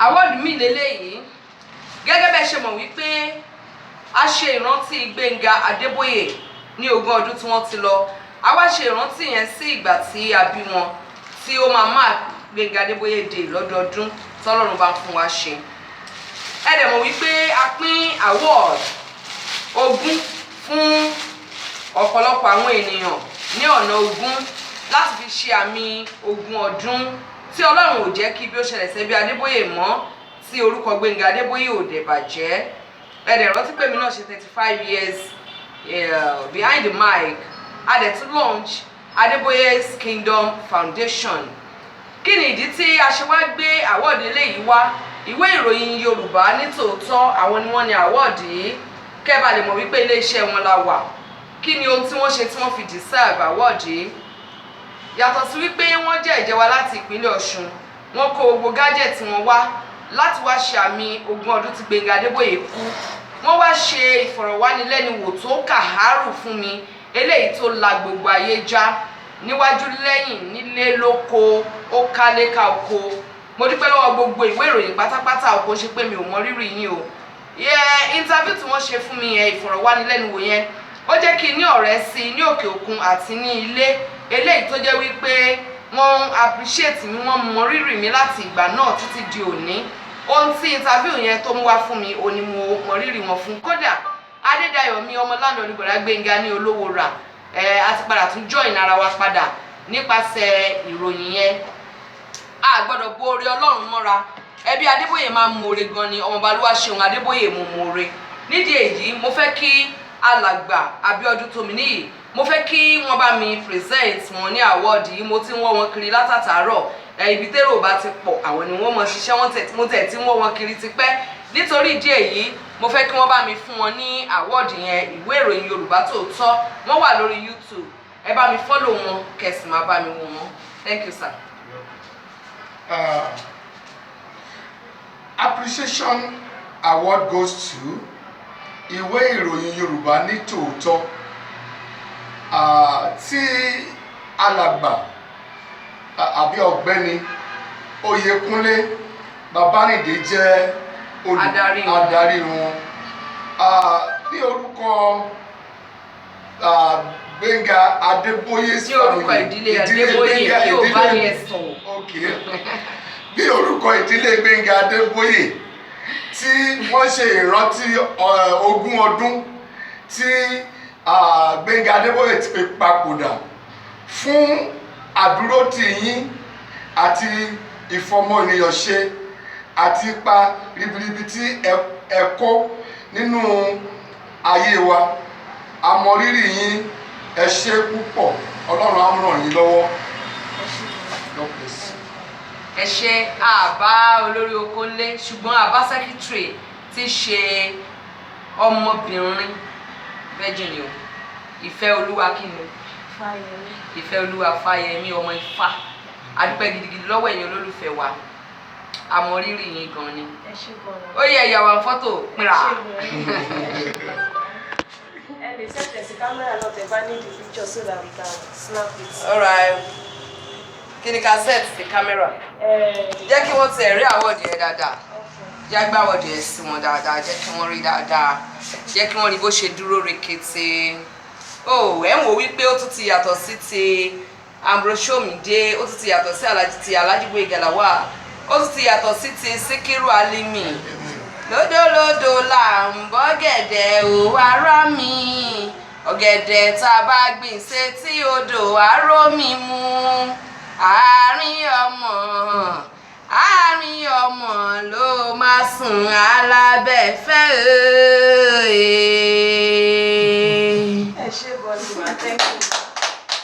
award mi lélẹ́yìí gẹ́gẹ́ bẹ́ẹ̀ ṣe mọ̀ wípé a ṣe ìrántí Gbenga Adeboye ní 20 ọdún tí wọ́n ti lọ. A wá ṣe ìrántí yẹn sí ìgbà tí a bí wọn tí ó máa mark Gbenga Adeboye Day lọ́dọọdún tọ́lọ́run bá ń fún wa ṣe. Ẹ dẹ̀ mọ̀ wípé a pín award ogún fún ọ̀pọ̀lọpọ̀ àwọn ènìyàn ní ọ̀nà ogún láti fi ṣe àmì 20 ọdún tí Ọlọ́run ò jẹ́ kí bí ó ṣẹlẹ̀ sẹ́bí Adébóyè mọ́ tí orúkọ Gbenga Adébóyè ò dẹ̀ bàjẹ́. Ẹ dẹ̀ rántí pé mi náà ṣe 35 years behind the mic. A dẹ̀ tún launch Adeboye's Kingdom Foundation. Kí ni ìdí tí a ṣe wá gbé award eléyìí wá? Ìwé ìròyìn Yorùbá ní Tooto àwọn ni wọ́n ní award yìí kẹ́ bá lè mọ̀ wípé ilé iṣẹ́ wọn la wà. Kí ni ohun tí wọ́n ṣe tí wọ́n fi deserve award yìí? Yàtọ̀ sí wípé wọ́n jẹ́ ìjẹ́ wa láti ìpínlẹ̀ Ọ̀ṣun, wọ́n kó gbogbo gadget wọn wá láti wá ṣe àmì 20 ọdún tí Gbenga Adeboye kú. Wọ́n wá ṣe ìfọ̀rọ̀wánilẹ́nuwò tó kàárù fún mi eléyìí tó la gbogbo ayé já níwájú lẹ́yìn nílé lóko ó káléka oko. Mo dúpẹ́ lọ́wọ́ gbogbo ìwé ìròyìn pátápátá oko ṣe pé mi ò mọ rírì yín o. Interview tí wọ́n ṣe fún mi yẹn, ìfọ̀rọ̀wánilẹ́nuwò yẹn, ó jẹ́ kí n ní ọ̀rẹ́ sí ní òkè òkun àti ní ilé eléyìí tó jẹ́ wípé wọ́n appreciate mi, wọ́n mọ rírì mi láti ìgbà náà títí di òní. Ohun tí interview yẹn tó mú wá fún mi òní mo mọ rírì wọn fún. Kódà Adédayọ̀ mi ọmọ láńdọ̀ onígbọ̀dá Gbenga ní olówó rà àti padà tún join ara wa padà nípasẹ̀ ìròyìn yẹn. A gbọ́dọ̀ bo oore Ọlọ́run mọ́ra. Ẹbí Adébóyè máa ń mọ̀ọ́re gan ni, ọmọ Balúwa Ṣeun Adébóyè mo mọ̀ọ́re. Nídìí èyí mo fẹ́ kí alàgbà Abíọ́dún Tóminíyì, mo fẹ́ kí wọ́n bá mi present wọn ní award yìí. Mo ti ń wọ́ wọn kiri látàtàárọ̀, ibi térò bá ti pọ̀ àwọn ni wọ́n mọ̀ ṣiṣẹ́, mo tẹ̀ tí ń wọ́ wọn kiri tipẹ́. Nítorí ìdí èyí mo fẹ́ kí wọ́n bá mi fún wọn ní award yẹn. Ìwé ìròyìn Yorùbá Tooto wọ́n wà lórí YouTube, ẹ bá mi follow wọn kẹsì máa bá mi wò wọ́n. Thank you sir. Appreciation award goes to ìwé ìròyìn Yorùbá ní Tooto tí alàgbà àbí ọ̀gbẹ́ni Oyèkúnlé Babárìndé jẹ́ adarí wọn. Ní orúkọ Gbenga Adeboye ní orúkọ ìdílé Adeboye kí o bá yẹ sùn. Ní orúkọ ìdílé Gbenga Adeboye tí wọ́n ṣe ìrántí 20 ọdún tí Gbenga Adeboye ti fi papòdà, fún àdúrótì yín àti ìfọmọnìyàn ṣe àti ipa ribiribi tí ẹ kó nínú ayé wa. A mọ rírì yín, ẹ ṣé púpọ̀, Ọlọ́run á ràn yín lọ́wọ́. Ẹ ṣé àbá olórí oko ńlé ṣùgbọ́n àbá secretary ti ṣe ọmọbìnrin virgin o, Ìfẹ́ Olúwa kíni Ìfẹ́ Olúwa Fáyẹmí ọmọ Ifá. A dúpẹ́ gidigidi lọ́wọ́ ẹ̀yin olólùfẹ́ wa, a mọ rírì yín gan ni. Ó yẹ ìyàwó fọ́tò pínra. Ẹ lè set sí camera náà tẹ́ bá ní the picture so that we can snap it. All right. Kí ni ká set sí camera? Jẹ́ kí wọ́n ti rí award yẹn dáadáa. Jẹ́ gbá award yẹn sí wọn dáadáa, jẹ́ kí wọ́n rí dáadáa. Jẹ́ kí wọ́n rí bó ṣe dúró rekete. Ẹ ń wò wípé ó tún ti yàtọ̀ sí ti Ambrosomide, ó tún ti yàtọ̀ sí Alhaji Gbenga Lawal, ó tún ti yàtọ̀ sí ti Síkírù Alimi. Lódòlódò là ń bọ́ gẹ̀dẹ̀ o ará mi, ọ̀gẹ̀dẹ̀ tá a bá gbìn sétí odò aró mi mú. Àárín ọmọ ló máa sùn alábẹ́fẹ́.